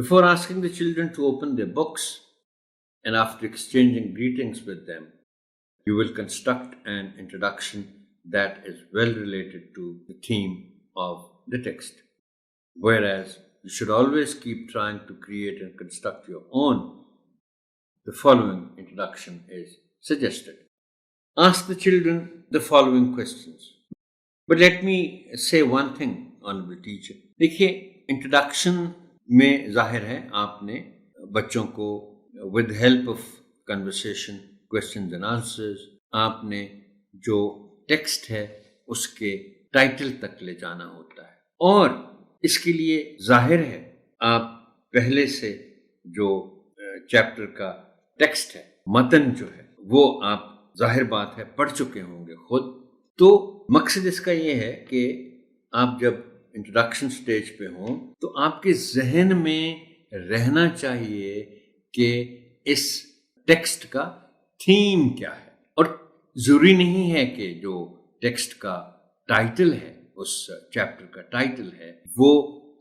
Before asking the children to open their books and after exchanging greetings with them, you will construct an introduction that is well related to the theme of the text. Whereas you should always keep trying to create and construct your own, the following introduction is suggested. Ask the children the following questions. But let me say one thing, honorable teacher. देखिए, introduction में जाहिर है आपने बच्चों को with help of conversation, questions and answers, आपने जो text है उसके टाइटल तक ले जाना होता है। और इसके लिए जाहिर है आप पहले से जो चैप्टर का टेक्स्ट है, मतन जो है, वो आप जाहिर बात है पढ़ चुके होंगे खुद। तो मकसद इसका ये है कि आप जब इंट्रोडक्शन स्टेज पे हों तो आपके जहन में रहना चाहिए कि इस टेक्स्ट का थीम क्या है। और जरूरी नहीं है कि जो टेक्स्ट का टाइटल है, उस चैप्टर का टाइटल है, वो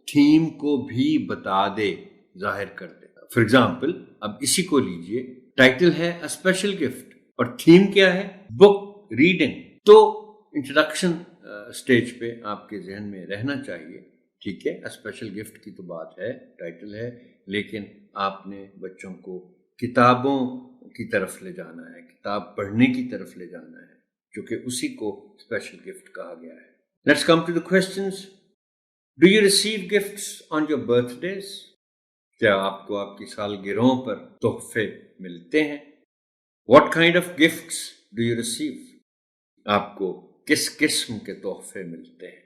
थीम को भी बता दे, जाहिर कर दे। फॉर एग्जाम्पल, अब इसी को लीजिए, टाइटल है अ स्पेशल गिफ्ट और थीम क्या है, बुक रीडिंग। तो इंट्रोडक्शन स्टेज पे आपके जहन में रहना चाहिए, ठीक है, अ स्पेशल गिफ्ट की तो बात है, टाइटल है, लेकिन आपने बच्चों को किताबों की तरफ ले जाना है, किताब पढ़ने की तरफ ले जाना है, क्योंकि उसी को स्पेशल गिफ्ट कहा गया है। Let's come to the questions. Do you receive gifts on your birthdays? क्या आपको आपकी सालगिरहों पर तोहफे मिलते हैं? What kind of gifts do you receive? आपको किस किस्म के तोहफे मिलते हैं?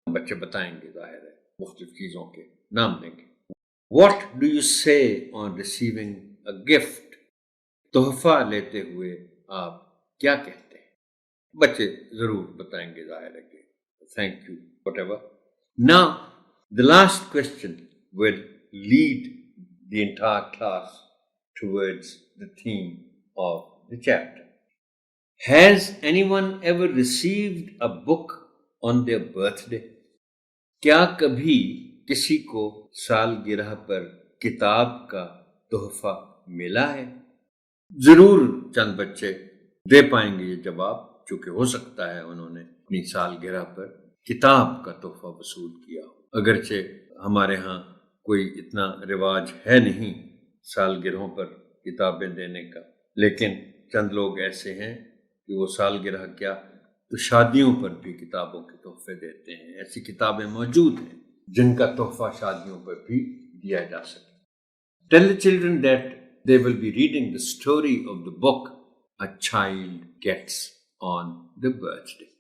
बच्चे बताएंगे, जाहिर है, मुख्तलिफ चीजों के नाम देंगे। व्हाट डू यू से ऑन रिसीविंग अ गिफ्ट? तोहफा लेते हुए आप क्या कहते हैं? बच्चे जरूर बताएंगे, जाहिर है, thank you, whatever. Now the last question will lead the entire class towards the theme of the chapter. Has anyone ever received a book on their birthday? क्या कभी किसी को सालगिरह पर किताब का तोहफा मिला है? जरूर चंद बच्चे दे पाएंगे ये जवाब, क्योंकि हो सकता है उन्होंने अपनी सालगिरह पर किताब का तोहफा वसूल किया हो। अगरचे हमारे यहाँ कोई इतना रिवाज है नहीं सालगिरहों पर किताबें देने का, लेकिन चंद लोग ऐसे हैं कि वो सालगिरह क्या तो शादियों पर भी किताबों के तोहफे देते हैं। ऐसी किताबें मौजूद हैं जिनका तोहफा शादियों पर भी दिया जा सके। Tell the children that they will be reading the story of the book a child gets on the birthday.